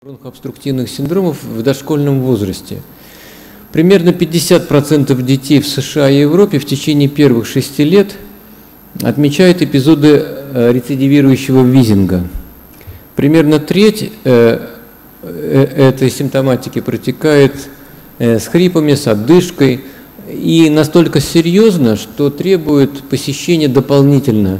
Бронхообструктивных синдромов в дошкольном возрасте. Примерно 50% детей в США и Европе в течение первых 6 лет отмечают эпизоды рецидивирующего визинга. Примерно треть этой симптоматики протекает с хрипами, с одышкой и настолько серьезно, что требует посещения дополнительно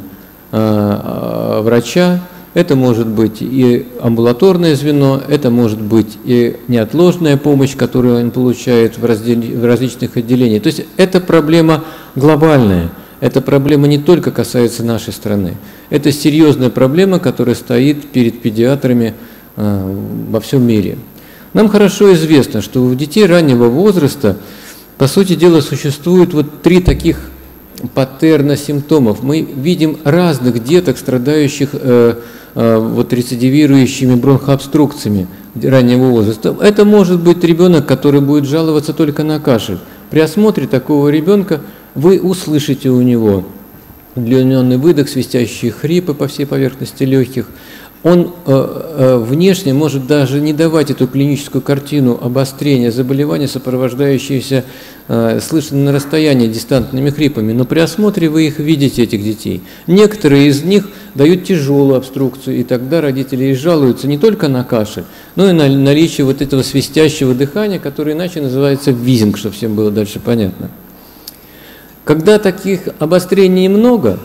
врача. Это может быть и амбулаторное звено, это может быть и неотложная помощь, которую он получает в различных отделениях. То есть это проблема глобальная, эта проблема не только касается нашей страны. Это серьезная проблема, которая стоит перед педиатрами во всем мире. Нам хорошо известно, что у детей раннего возраста, по сути дела, существует вот три таких паттерна симптомов. Мы видим разных деток, страдающих рецидивирующими бронхообструкциями раннего возраста. Это может быть ребенок, который будет жаловаться только на кашель. При осмотре такого ребенка вы услышите у него удлиненный выдох, свистящие хрипы по всей поверхности легких. Он внешне может даже не давать эту клиническую картину обострения заболевания, сопровождающиеся слышно на расстоянии дистантными хрипами, но при осмотре вы их видите, этих детей. Некоторые из них дают тяжелую обструкцию, и тогда родители жалуются не только на кашель, но и на наличие вот этого свистящего дыхания, которое иначе называется визинг, чтобы всем было дальше понятно. Когда таких обострений много,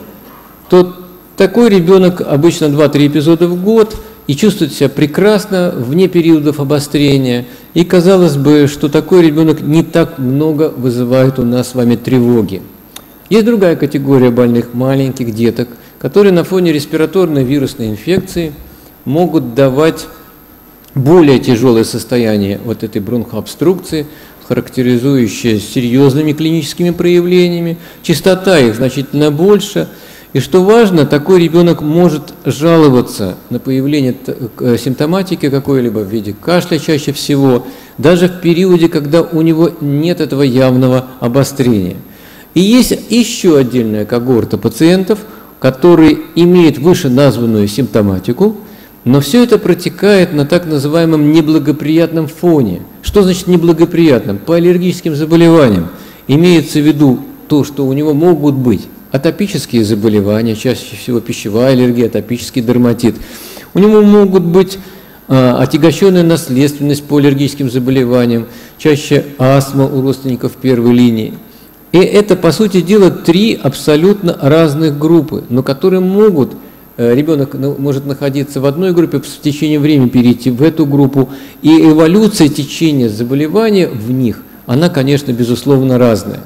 то такой ребенок обычно 2-3 эпизода в год и чувствует себя прекрасно вне периодов обострения. И казалось бы, что такой ребенок не так много вызывает у нас с вами тревоги. Есть другая категория больных, маленьких деток, которые на фоне респираторной вирусной инфекции могут давать более тяжелое состояние вот этой бронхообструкции, характеризующее серьезными клиническими проявлениями. Частота их значительно больше. И что важно, такой ребенок может жаловаться на появление симптоматики какой-либо в виде кашля чаще всего, даже в периоде, когда у него нет этого явного обострения. И есть еще отдельная когорта пациентов, которые имеют вышеназванную симптоматику, но все это протекает на так называемом неблагоприятном фоне. Что значит неблагоприятном? По аллергическим заболеваниям имеется в виду то, что у него могут быть атопические заболевания, чаще всего пищевая аллергия, атопический дерматит. У него могут быть отягощенная наследственность по аллергическим заболеваниям, чаще астма у родственников первой линии. И это, по сути дела, три абсолютно разных группы, но которые могут, ребенок может находиться в одной группе, в течение времени перейти в эту группу, и эволюция течения заболевания в них, она, конечно, безусловно разная.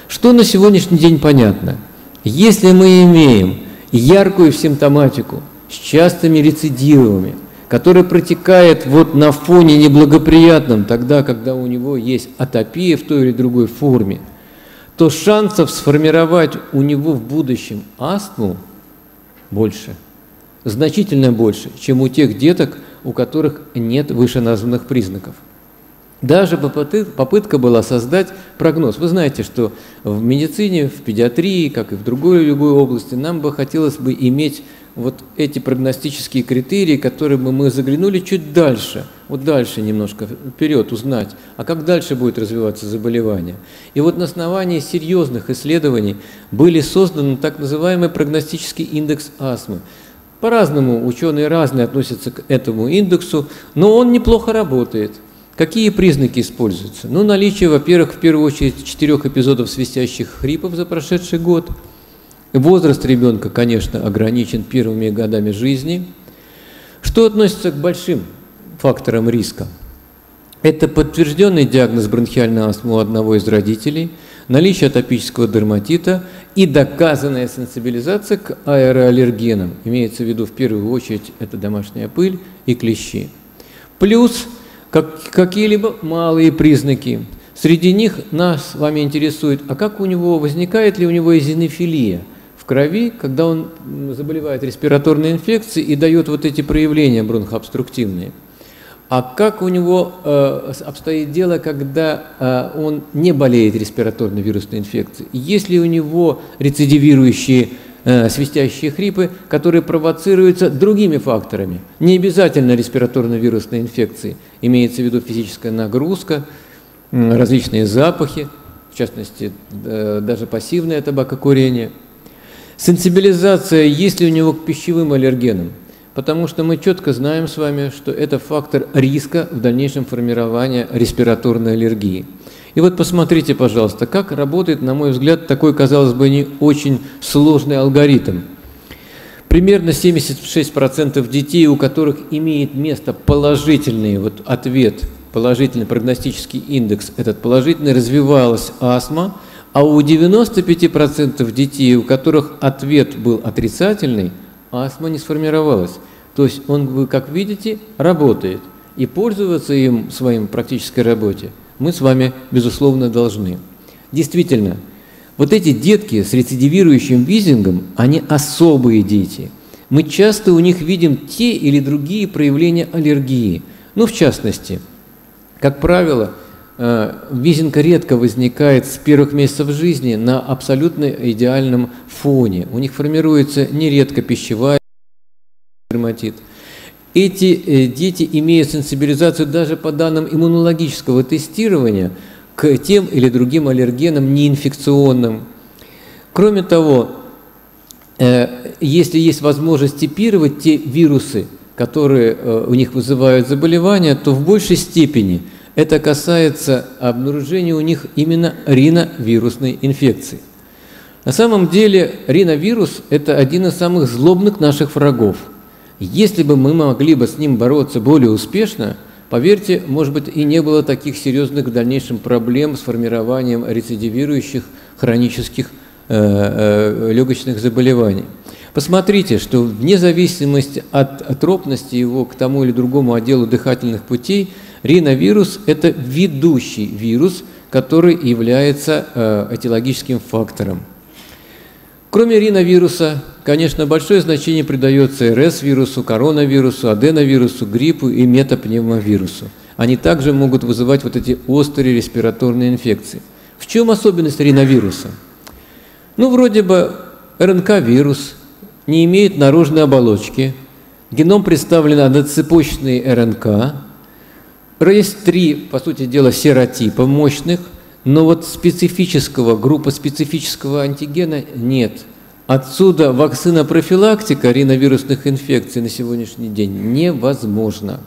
Что на сегодняшний день понятно? Если мы имеем яркую симптоматику с частыми рецидивами, которая протекает вот на фоне неблагоприятном, тогда, когда у него есть атопия в той или другой форме, то шансов сформировать у него в будущем астму больше, значительно больше, чем у тех деток, у которых нет вышеназванных признаков. Даже попытка была создать прогноз. Вы знаете, что в медицине, в педиатрии, как и в другой области, нам бы хотелось бы иметь вот эти прогностические критерии, которые бы мы заглянули чуть дальше, вот дальше немножко вперед узнать, а как дальше будет развиваться заболевание. И вот на основании серьезных исследований были созданы так называемый прогностический индекс астмы. По-разному ученые разные относятся к этому индексу, но он неплохо работает. Какие признаки используются? Ну, наличие, во-первых, в первую очередь 4 эпизодов свистящих хрипов за прошедший год. Возраст ребенка, конечно, ограничен первыми годами жизни. Что относится к большим факторам риска? Это подтвержденный диагноз бронхиальной астмы у одного из родителей, наличие атопического дерматита и доказанная сенсибилизация к аэроаллергенам. Имеется в виду в первую очередь это домашняя пыль и клещи. Плюс какие-либо малые признаки. Среди них нас с вами интересует, а как у него, возникает ли у него эозинофилия в крови, когда он заболевает респираторной инфекцией и дает вот эти проявления бронхообструктивные. А как у него обстоит дело, когда он не болеет респираторной вирусной инфекцией? Есть ли у него рецидивирующие свистящие хрипы, которые провоцируются другими факторами. Не обязательно респираторно-вирусной инфекции. Имеется в виду физическая нагрузка, различные запахи, в частности, даже пассивное табакокурение. Сенсибилизация, есть ли у него к пищевым аллергенам? Потому что мы четко знаем с вами, что это фактор риска в дальнейшем формирования респираторной аллергии. И вот посмотрите, пожалуйста, как работает, на мой взгляд, такой, казалось бы, не очень сложный алгоритм. Примерно 76% детей, у которых имеет место положительный ответ, положительный прогностический индекс, этот положительный, развивалась астма, а у 95% детей, у которых ответ был отрицательный, астма не сформировалась. То есть он, вы как видите, работает. И пользоваться им в своей практической работе мы с вами, безусловно, должны. Действительно, вот эти детки с рецидивирующим визингом, они особые дети. Мы часто у них видим те или другие проявления аллергии. Ну, в частности, как правило, визинг редко возникает с первых месяцев жизни на абсолютно идеальном фоне. У них формируется нередко пищевая дерматит. Эти дети имеют сенсибилизацию даже по данным иммунологического тестирования к тем или другим аллергенам неинфекционным. Кроме того, если есть возможность типировать те вирусы, которые у них вызывают заболевания, то в большей степени это касается обнаружения у них именно риновирусной инфекции. На самом деле риновирус – это один из самых злобных наших врагов. Если бы мы могли бы с ним бороться более успешно, поверьте, может быть, и не было таких серьезных в дальнейшем проблем с формированием рецидивирующих хронических легочных заболеваний. Посмотрите, что вне зависимости от тропности его к тому или другому отделу дыхательных путей, риновирус – это ведущий вирус, который является этиологическим фактором. Кроме риновируса, конечно, большое значение придается РС-вирусу, коронавирусу, аденовирусу, гриппу и метапневмовирусу. Они также могут вызывать вот эти острые респираторные инфекции. В чем особенность риновируса? Ну, вроде бы РНК-вирус не имеет наружной оболочки, геном представлен одноцепочной РНК, есть 3, по сути дела, серотипа мощных, но вот группы специфического антигена нет. Отсюда вакцинопрофилактика риновирусных инфекций на сегодняшний день невозможна.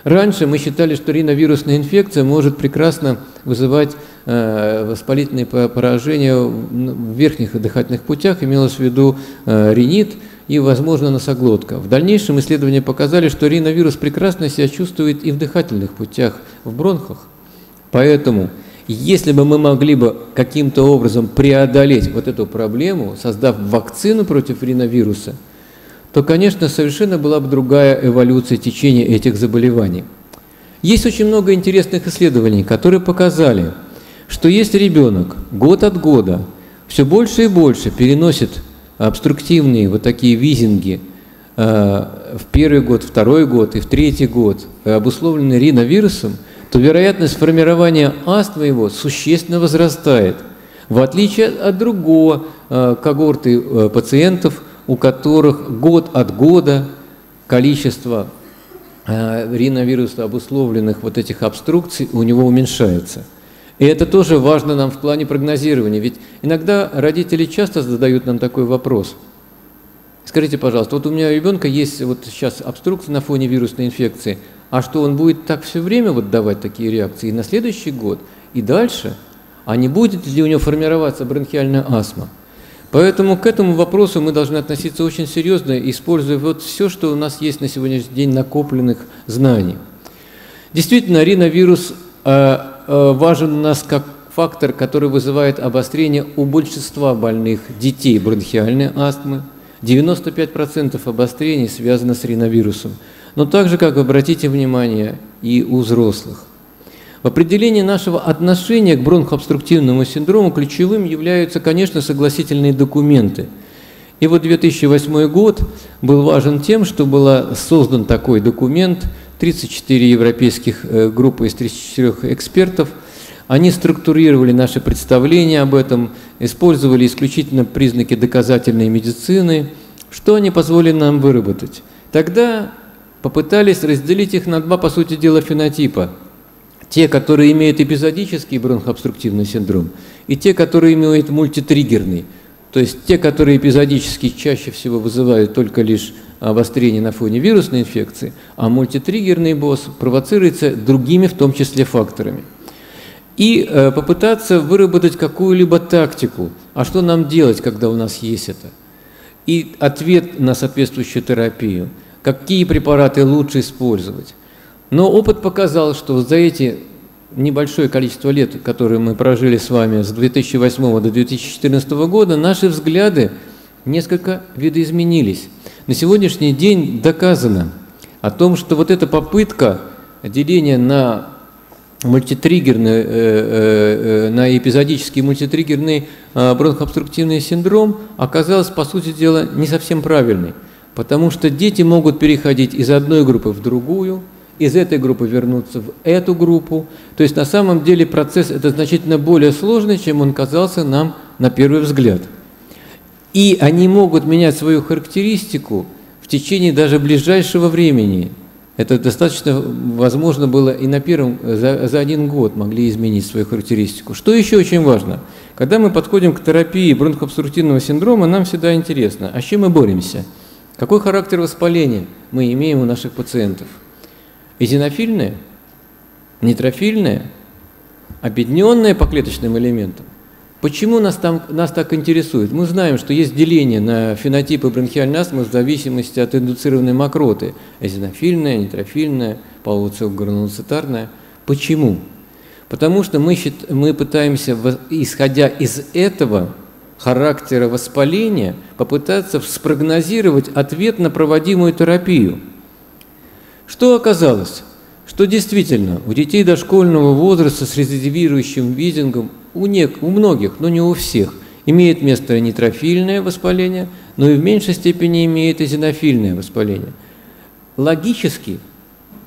Раньше мы считали, что риновирусная инфекция может прекрасно вызывать воспалительные поражения в верхних дыхательных путях, имелось в виду ринит и, возможно, носоглотка. В дальнейшем исследования показали, что риновирус прекрасно себя чувствует и в дыхательных путях, в бронхах. Поэтому, если бы мы могли бы каким-то образом преодолеть вот эту проблему, создав вакцину против риновируса, то, конечно, совершенно была бы другая эволюция течения этих заболеваний. Есть очень много интересных исследований, которые показали, что если ребенок год от года все больше и больше переносит обструктивные вот такие визинги в первый год, второй год и в третий год, обусловленные риновирусом, то вероятность формирования астмы его существенно возрастает, в отличие от другого когорты пациентов, у которых год от года количество риновируса обусловленных вот этих обструкций у него уменьшается. И это тоже важно нам в плане прогнозирования, ведь иногда родители часто задают нам такой вопрос. Скажите, пожалуйста, вот у меня у ребенка есть вот сейчас обструкция на фоне вирусной инфекции, а что он будет так все время вот давать такие реакции и на следующий год, и дальше? А не будет ли у него формироваться бронхиальная астма? Поэтому к этому вопросу мы должны относиться очень серьезно, используя вот все, что у нас есть на сегодняшний день накопленных знаний. Действительно, риновирус важен у нас как фактор, который вызывает обострение у большинства больных детей бронхиальной астмы. 95% обострений связано с риновирусом. Но также, как обратите внимание, и у взрослых. В определении нашего отношения к бронхообструктивному синдрому ключевым являются, конечно, согласительные документы. И вот 2008 год был важен тем, что был создан такой документ, 34 европейских группы из 34 экспертов Они структурировали наши представления об этом, использовали исключительно признаки доказательной медицины. Что они позволили нам выработать? Тогда попытались разделить их на два, по сути дела, фенотипа. Те, которые имеют эпизодический бронхообструктивный синдром, и те, которые имеют мультитриггерный. То есть те, которые эпизодически чаще всего вызывают только лишь обострение на фоне вирусной инфекции, а мультитриггерный БОС провоцируется другими, в том числе, факторами. И попытаться выработать какую-либо тактику, а что нам делать, когда у нас есть это, и ответ на соответствующую терапию, какие препараты лучше использовать. Но опыт показал, что за эти небольшое количество лет, которые мы прожили с вами с 2008 до 2014 года, наши взгляды несколько видоизменились. На сегодняшний день доказано о том, что вот эта попытка деления на мультитриггерный, на эпизодический мультитриггерный бронхообструктивный синдром оказалась, по сути дела, не совсем правильной, потому что дети могут переходить из одной группы в другую, из этой группы вернуться в эту группу. То есть на самом деле процесс это значительно более сложный, чем он казался нам на первый взгляд. И они могут менять свою характеристику в течение даже ближайшего времени. Это достаточно возможно было и на первом, за 1 год могли изменить свою характеристику. Что еще очень важно? Когда мы подходим к терапии бронхообструктивного синдрома, нам всегда интересно, а с чем мы боремся? Какой характер воспаления мы имеем у наших пациентов? Эозинофильное, нейтрофильное, объединенное по клеточным элементам. Почему нас так интересует? Мы знаем, что есть деление на фенотипы бронхиальной астмы в зависимости от индуцированной мокроты. Эозинофильная, нейтрофильная, полуцилгранулоцитарная. Почему? Потому что мы пытаемся, исходя из этого характера воспаления, попытаться спрогнозировать ответ на проводимую терапию. Что оказалось? Что действительно у детей дошкольного возраста с рецидивирующим визингом, у многих, но не у всех, имеет место нейтрофильное воспаление, но и в меньшей степени имеет эозинофильное воспаление. Логически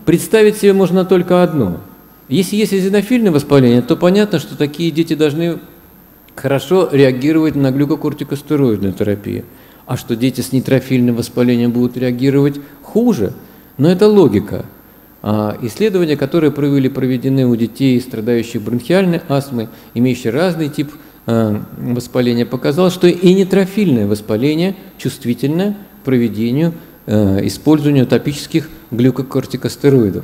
представить себе можно только одно. Если есть эозинофильное воспаление, то понятно, что такие дети должны хорошо реагировать на глюкокортикостероидную терапию. А что дети с нейтрофильным воспалением будут реагировать хуже? Но это логика. Исследования, которые проведены у детей, страдающих бронхиальной астмой, имеющих разный тип воспаления, показало, что и нейтрофильное воспаление чувствительно к проведению, использованию топических глюкокортикостероидов.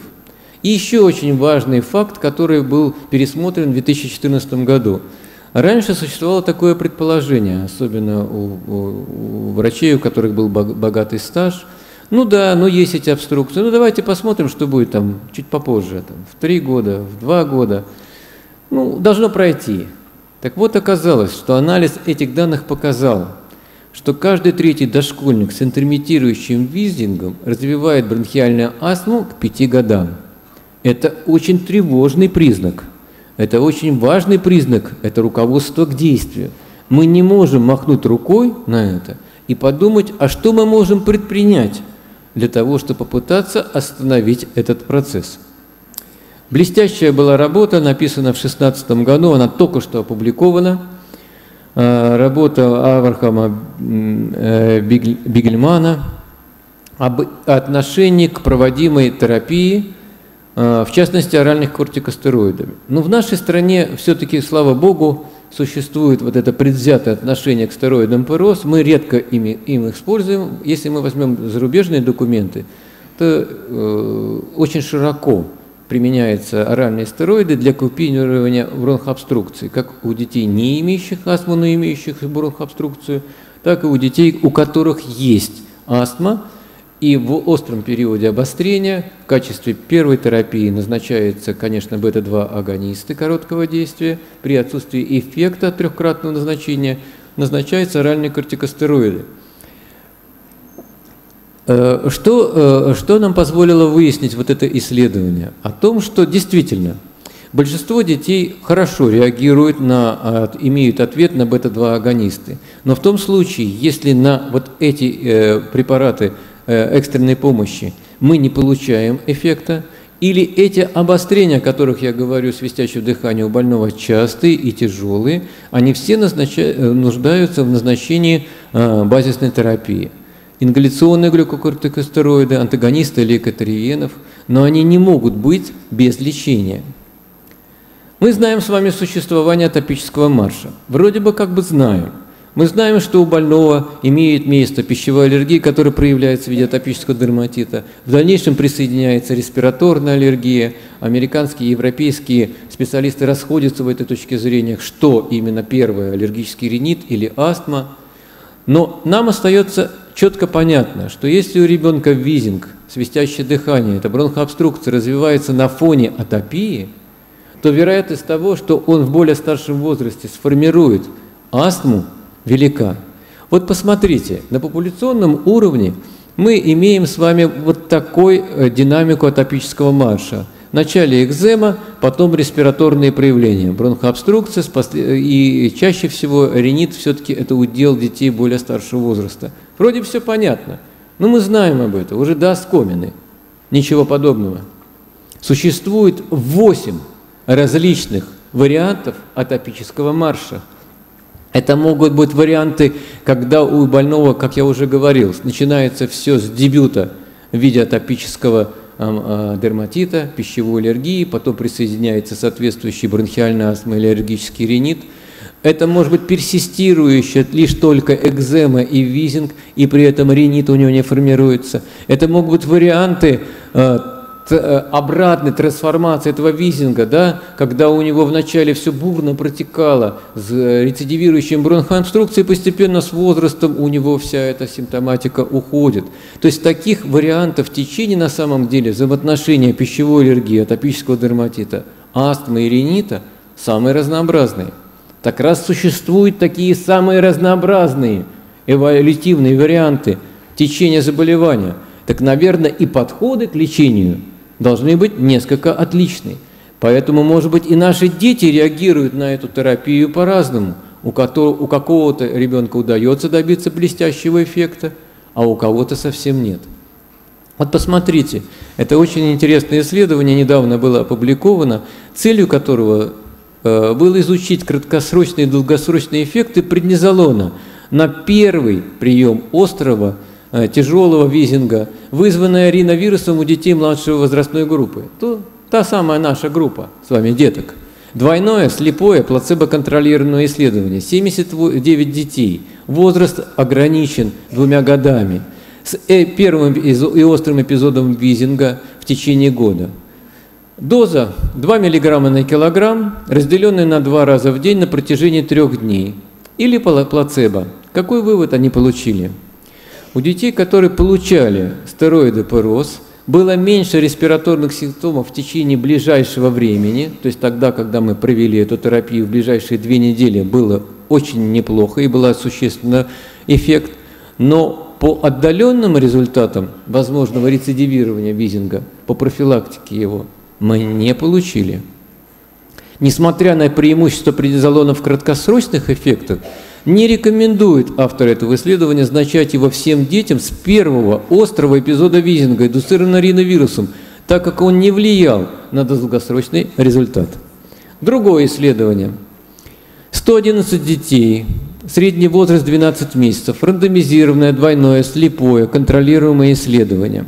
И еще очень важный факт, который был пересмотрен в 2014 году. Раньше существовало такое предположение, особенно у врачей, у которых был богатый стаж. Ну да, но есть эти обструкции. Ну давайте посмотрим, что будет там чуть попозже, там, в 3 года, в 2 года. Ну, должно пройти. Так вот, оказалось, что анализ этих данных показал, что каждый 3-й дошкольник с интермитирующим визингом развивает бронхиальную астму к 5 годам. Это очень тревожный признак. Это очень важный признак. Это руководство к действию. Мы не можем махнуть рукой на это и подумать, а что мы можем предпринять для того, чтобы попытаться остановить этот процесс. Блестящая была работа, написана в 2016 году, она только что опубликована. Работа Авраама Бигельмана об отношении к проводимой терапии, в частности, оральных кортикостероидов. Но в нашей стране все-таки, слава богу, существует вот это предвзятое отношение к стероидам ПРОС, мы редко им используем. Если мы возьмем зарубежные документы, то очень широко применяются оральные стероиды для купирования бронхообструкции, как у детей, не имеющих астму, но имеющих бронхообструкцию, так и у детей, у которых есть астма. И в остром периоде обострения в качестве первой терапии назначается, конечно, бета-2 агонисты короткого действия. При отсутствии эффекта от 3-кратного назначения назначаются оральные кортикостероиды. Что нам позволило выяснить вот это исследование? О том, что действительно большинство детей хорошо реагируют имеют ответ на бета-2 агонисты. Но в том случае, если на вот эти препараты экстренной помощи мы не получаем эффекта, Или эти обострения, о которых я говорю, свистящего дыхания у больного частые и тяжелые, они все нуждаются в назначении базисной терапии. Ингаляционные глюкокортикостероиды, антагонисты лейкотриенов, но они не могут быть без лечения. Мы знаем с вами существование атопического марша. Вроде бы как бы знаем. Мы знаем, что у больного имеет место пищевая аллергия, которая проявляется в виде атопического дерматита. В дальнейшем присоединяется респираторная аллергия. Американские и европейские специалисты расходятся в этой точке зрения, что именно первое – аллергический ринит или астма. Но нам остается четко понятно, что если у ребенка визинг, свистящее дыхание, это бронхообструкция развивается на фоне атопии, то вероятность того, что он в более старшем возрасте сформирует астму, велика. Вот посмотрите, на популяционном уровне мы имеем с вами вот такую динамику атопического марша. Вначале экзема, потом респираторные проявления, бронхообструкция, и чаще всего ринит все-таки это удел детей более старшего возраста. Вроде все понятно, но мы знаем об этом уже до оскомины. Ничего подобного. Существует 8 различных вариантов атопического марша. Это могут быть варианты, когда у больного, как я уже говорил, начинается все с дебюта в виде атопического дерматита, пищевой аллергии, потом присоединяется соответствующий бронхиальная астма или аллергический ринит. Это может быть персистирующая лишь только экзема и визинг, и при этом ринит у него не формируется. Это могут быть варианты обратной трансформации этого визинга, да, когда у него вначале все бурно протекало с рецидивирующим бронхообструкцией, постепенно с возрастом у него вся эта симптоматика уходит. То есть таких вариантов течения на самом деле взаимоотношения пищевой аллергии, атопического дерматита, астмы и ринита самые разнообразные. Так раз существуют такие самые разнообразные эволютивные варианты течения заболевания, так, наверное, и подходы к лечению должны быть несколько отличные. Поэтому, может быть, и наши дети реагируют на эту терапию по-разному. У какого-то ребенка удается добиться блестящего эффекта, а у кого-то совсем нет. Вот посмотрите, это очень интересное исследование, недавно было опубликовано, целью которого было изучить краткосрочные и долгосрочные эффекты преднизолона на первый прием острого тяжелого визинга, вызванная риновирусом у детей младшей возрастной группы. Та самая наша группа с вами деток. Двойное, слепое, плацебо-контролированное исследование. 79 детей. Возраст ограничен 2 годами. С первым и острым эпизодом визинга в течение года. Доза 2 мг на килограмм, разделенная на 2 раза в день на протяжении 3 дней. Или плацебо. Какой вывод они получили? У детей, которые получали стероиды ПРОС, было меньше респираторных симптомов в течение ближайшего времени, то есть тогда, когда мы провели эту терапию в ближайшие 2 недели, было очень неплохо и был существенный эффект, но по отдаленным результатам возможного рецидивирования визинга, по профилактике его, мы не получили. Несмотря на преимущество преднизолона в краткосрочных эффектах, не рекомендует автор этого исследования назначать его всем детям с первого острого эпизода визинга, индуцированного риновирусом, так как он не влиял на долгосрочный результат. Другое исследование. 111 детей, средний возраст 12 месяцев, рандомизированное, двойное, слепое, контролируемое исследование.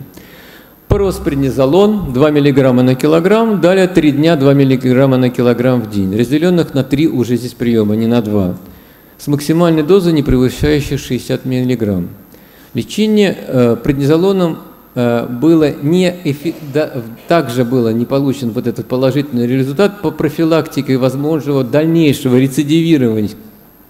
Преднизолон 2 мг на килограмм, далее 3 дня 2 мг на килограмм в день, разделенных на 3 уже здесь приема, не на 2. С максимальной дозой, не превышающей 60 мг. Лечение преднизолоном было также было не получен вот этот положительный результат по профилактике возможного дальнейшего рецидивирования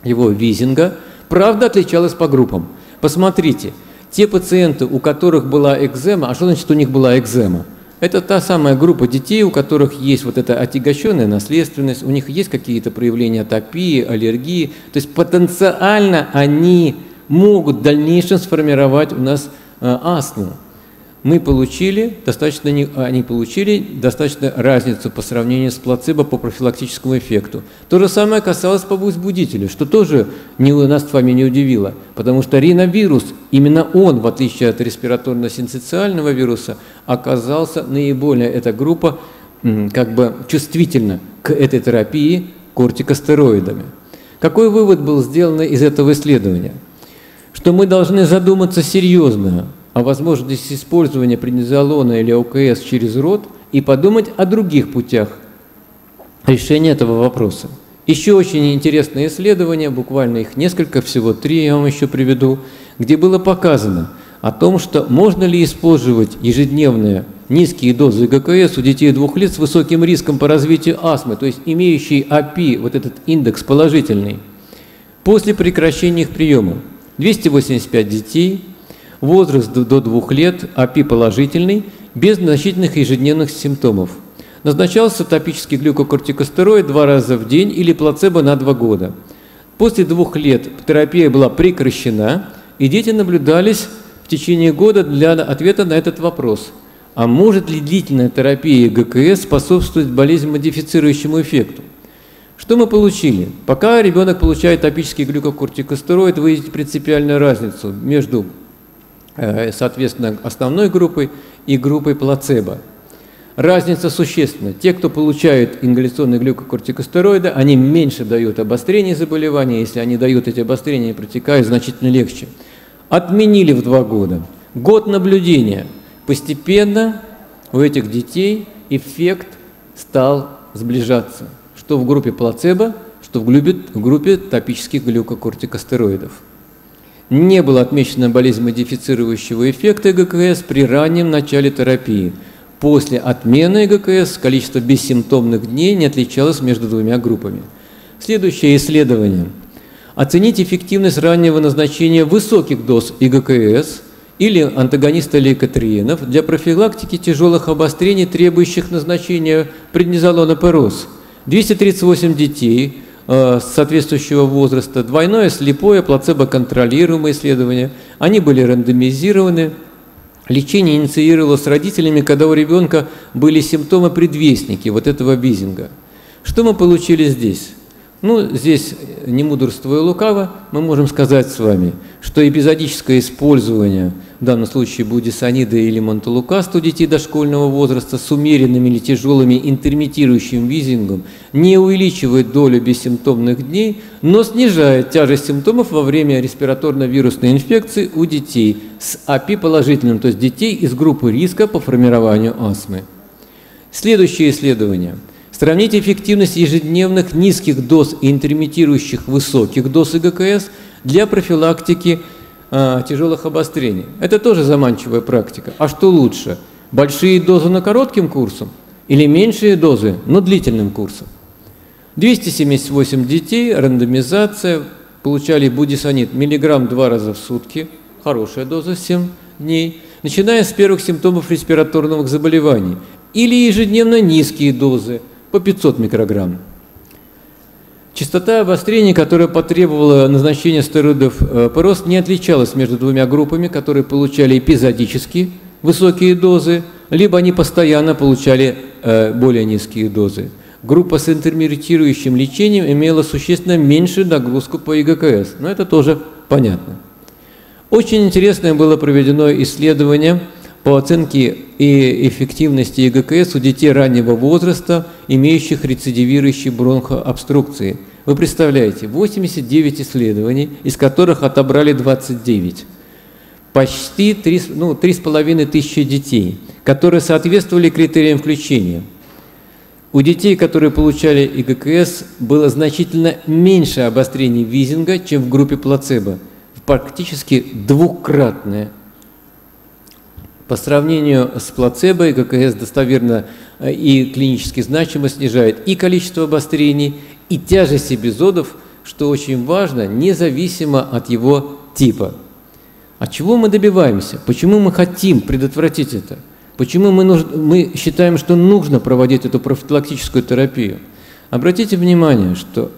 его визинга, правда, отличалось по группам. Посмотрите, те пациенты, у которых была экзема, а что значит у них была экзема? Это та самая группа детей, у которых есть вот эта отягощенная наследственность, у них есть какие-то проявления атопии, аллергии. То есть потенциально они могут в дальнейшем сформировать у нас астму. они получили достаточно разницу по сравнению с плацебо по профилактическому эффекту. То же самое касалось по возбудителю, что тоже нас с вами не удивило, потому что риновирус, именно он, в отличие от респираторно-синцитиального вируса, оказался наиболее, эта группа, как бы чувствительна к этой терапии кортикостероидами. Какой вывод был сделан из этого исследования? Что мы должны задуматься серьезно о возможности использования преднизолона или ОКС через рот и подумать о других путях решения этого вопроса. Еще очень интересное исследование, буквально их несколько, всего 3 я вам еще приведу, где было показано о том, что можно ли использовать ежедневные низкие дозы ГКС у детей 2 лет с высоким риском по развитию астмы, то есть имеющие АПИ, вот этот индекс положительный, после прекращения их приема. 285 детей, возраст до 2 лет, АПИ положительный, без значительных ежедневных симптомов. Назначался топический глюкокортикостероид 2 раза в день или плацебо на 2 года. После 2 лет терапия была прекращена, и дети наблюдались в течение года для ответа на этот вопрос. А может ли длительная терапия ГКС способствовать болезненно-модифицирующему эффекту? Что мы получили? Пока ребенок получает топический глюкокортикостероид, вы видите принципиальную разницу между, соответственно, основной группой и группой плацебо. Разница существенна. Те, кто получает ингаляционные глюкокортикостероиды, они меньше дают обострение заболевания. Если они дают эти обострения, протекают значительно легче. Отменили в 2 года. Год наблюдения. Постепенно у этих детей эффект стал сближаться. Что в группе плацебо, что в группе топических глюкокортикостероидов. Не было отмечено болезненно-модифицирующего эффекта ГКС при раннем начале терапии. После отмены ГКС количество бессимптомных дней не отличалось между 2 группами. Следующее исследование. Оценить эффективность раннего назначения высоких доз ИГКС или антагониста лейкотриенов для профилактики тяжелых обострений, требующих назначения преднизолона ПРОС. 238 детей соответствующего возраста, двойное слепое плацебо-контролируемое исследование. Они были рандомизированы. Лечение инициировалось с родителями, когда у ребенка были симптомы-предвестники вот этого Визинга. Что мы получили здесь? Ну, здесь, не мудрствуя лукаво, мы можем сказать с вами, что эпизодическое использование, в данном случае будесонида или монтелукаста у детей дошкольного возраста с умеренным или тяжелыми интермитирующим визингом не увеличивает долю бессимптомных дней, но снижает тяжесть симптомов во время респираторно-вирусной инфекции у детей с АПИ положительным, то есть детей из группы риска по формированию астмы. Следующее исследование. Сравнить эффективность ежедневных низких доз и интермитирующих высоких доз ИГКС для профилактики тяжелых обострений. Это тоже заманчивая практика. А что лучше? Большие дозы на коротким курсом или меньшие дозы, но длительным курсом? 278 детей, рандомизация, получали будесонид миллиграмм 2 раза в сутки, хорошая доза 7 дней, начиная с первых симптомов респираторных заболеваний, или ежедневно низкие дозы, по 500 микрограмм. Частота обострений, которая потребовала назначения стероидов ПРОС, не отличалась между 2 группами, которые получали эпизодически высокие дозы, либо они постоянно получали более низкие дозы. Группа с интермитирующим лечением имела существенно меньшую нагрузку по ИГКС, но это тоже понятно. Очень интересное было проведено исследование по оценке и эффективности ИГКС у детей раннего возраста, имеющих рецидивирующие бронхообструкции. Вы представляете, 89 исследований, из которых отобрали 29. Почти 3500 детей, которые соответствовали критериям включения. У детей, которые получали ИГКС, было значительно меньше обострений Визинга, чем в группе плацебо, практически 2-кратное. По сравнению с плацебо, ИГКС достоверно и клинически значимо снижает и количество обострений, и тяжесть эпизодов, что очень важно, независимо от его типа. От чего мы добиваемся? Почему мы хотим предотвратить это? Почему мы считаем, что нужно проводить эту профилактическую терапию? Обратите внимание, что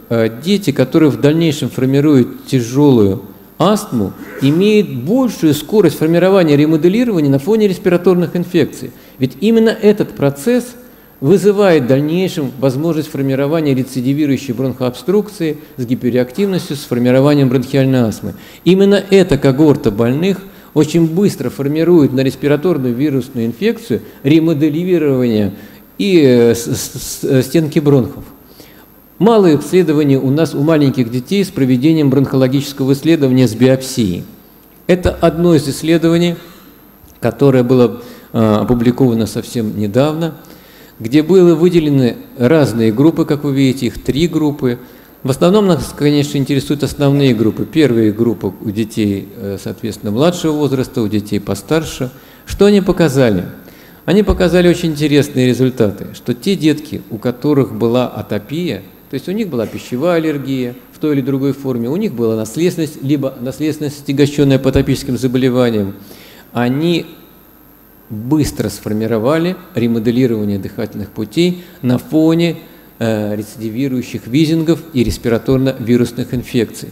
дети, которые в дальнейшем формируют тяжелую астму имеет большую скорость формирования ремоделирования на фоне респираторных инфекций. Ведь именно этот процесс вызывает в дальнейшем возможность формирования рецидивирующей бронхообструкции с гиперреактивностью, с формированием бронхиальной астмы. Именно эта когорта больных очень быстро формирует на респираторную вирусную инфекцию ремоделирование и стенки бронхов. Мало исследований у нас у маленьких детей с проведением бронхологического исследования с биопсией. Это одно из исследований, которое было опубликовано совсем недавно, где были выделены разные группы, как вы видите, их 3 группы. В основном нас, конечно, интересуют основные группы. Первая группа у детей, соответственно, младшего возраста, у детей постарше. Что они показали? Они показали очень интересные результаты, что те детки, у которых была атопия, то есть у них была пищевая аллергия в той или другой форме, у них была наследственность, либо наследственность, отягощенная по атопическим заболеваниям, они быстро сформировали ремоделирование дыхательных путей на фоне рецидивирующих визингов и респираторно-вирусных инфекций.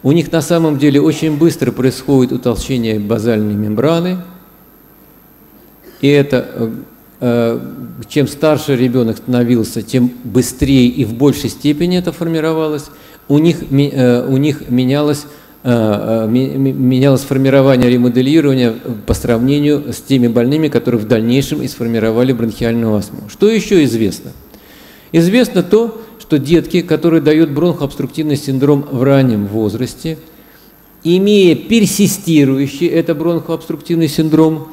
У них на самом деле очень быстро происходит утолщение базальной мембраны, и это, чем старше ребенок становился, тем быстрее и в большей степени это формировалось. У них менялось формирование ремоделирования по сравнению с теми больными, которые в дальнейшем и сформировали бронхиальную астму. Что еще известно? Известно то, что детки, которые дают бронхообструктивный синдром в раннем возрасте, имея персистирующий это бронхообструктивный синдром,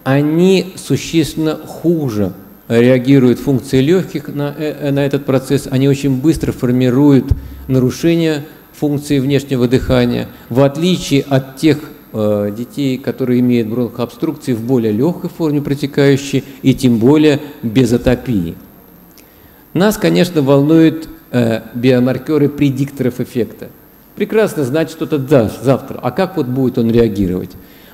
они существенно хуже реагируют функции легких на этот процесс, они очень быстро формируют нарушения функции внешнего дыхания, в отличие от тех детей, которые имеют бронхообструкции в более легкой форме протекающей и тем более без атопии. Нас, конечно, волнуют биомаркеры предикторов эффекта. Прекрасно знать что-то завтра, а как вот будет он реагировать?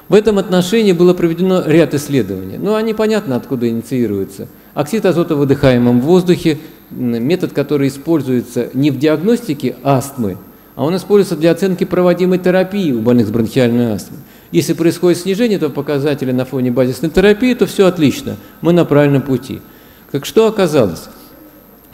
В этом отношении было проведено ряд исследований, но они понятно, откуда инициируются. Оксид азота в выдыхаемом воздухе, метод, который используется не в диагностике астмы, а он используется для оценки проводимой терапии у больных с бронхиальной астмой. Если происходит снижение этого показателя на фоне базисной терапии, то все отлично, мы на правильном пути. Так что оказалось?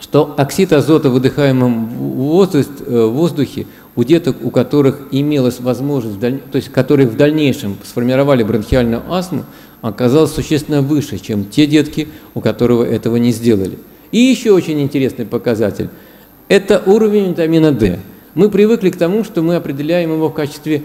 Что оксид азота в выдыхаемом воздухе у деток, у которых имелась возможность, то есть которые в дальнейшем сформировали бронхиальную астму, оказалось существенно выше, чем те детки, у которых этого не сделали. И еще очень интересный показатель – это уровень витамина D. Мы привыкли к тому, что мы определяем его в качестве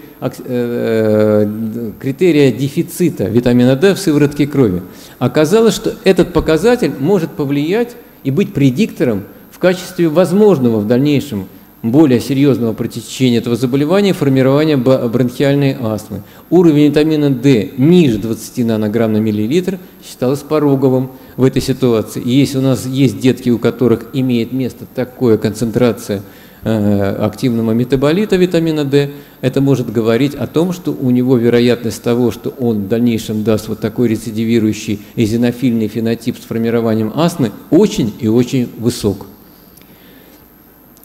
критерия дефицита витамина D в сыворотке крови. Оказалось, что этот показатель может повлиять и быть предиктором в качестве возможного в дальнейшем более серьезного протечения этого заболевания и формирования бронхиальной астмы. Уровень витамина D ниже 20 нанограмм на миллилитр считалось пороговым в этой ситуации. И если у нас есть детки, у которых имеет место такая концентрация активного метаболита витамина D, это может говорить о том, что у него вероятность того, что он в дальнейшем даст вот такой рецидивирующий эозинофильный фенотип с формированием астмы, очень и очень высок.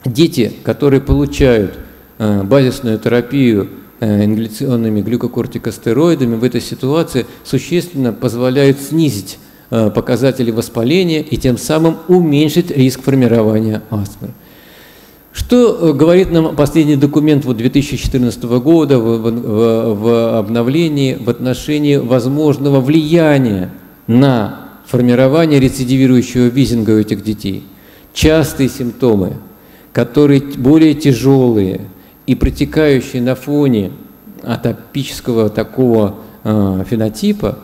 Дети, которые получают базисную терапию ингаляционными глюкокортикостероидами, в этой ситуации существенно позволяют снизить показатели воспаления и тем самым уменьшить риск формирования астмы. Что говорит нам последний документ 2014 года в обновлении в отношении возможного влияния на формирование рецидивирующего визинга у этих детей? Частые симптомы, которые более тяжелые и протекающие на фоне атопического такого фенотипа,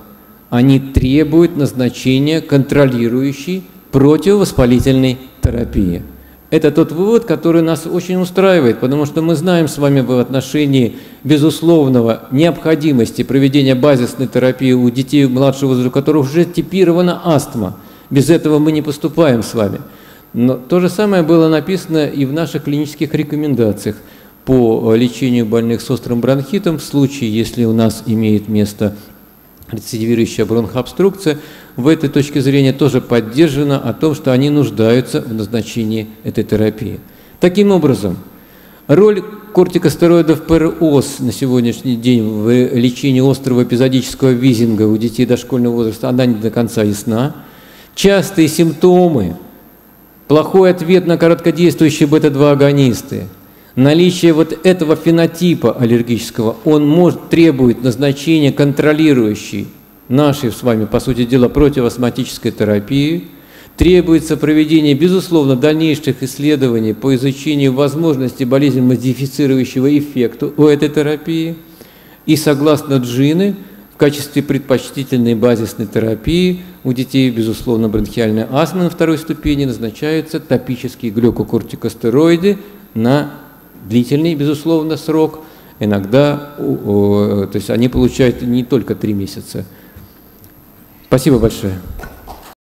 они требуют назначения контролирующей противовоспалительной терапии. Это тот вывод, который нас очень устраивает, потому что мы знаем с вами в отношении безусловного необходимости проведения базисной терапии у детей младшего возраста, у которых уже типирована астма. Без этого мы не поступаем с вами. Но то же самое было написано и в наших клинических рекомендациях по лечению больных с острым бронхитом в случае, если у нас имеет место рецидивирующая бронхообструкция. В этой точке зрения тоже поддержано о том, что они нуждаются в назначении этой терапии. Таким образом, Роль кортикостероидов ПРОС на сегодняшний день в лечении острого эпизодического визинга у детей дошкольного возраста, она не до конца ясна. Частые симптомы, плохой ответ на короткодействующие бета-2 агонисты, наличие вот этого фенотипа аллергического, он требует назначения контролирующей нашей с вами, по сути дела, противоастматической терапии. Требуется проведение, безусловно, дальнейших исследований по изучению возможности болезненно-модифицирующего эффекта у этой терапии. И согласно Джины, в качестве предпочтительной базисной терапии у детей, безусловно, бронхиальная астма на второй ступени назначаются топические глюкокортикостероиды на длительный, безусловно, срок. Иногда, то есть они получают не только 3 месяца. Спасибо большое.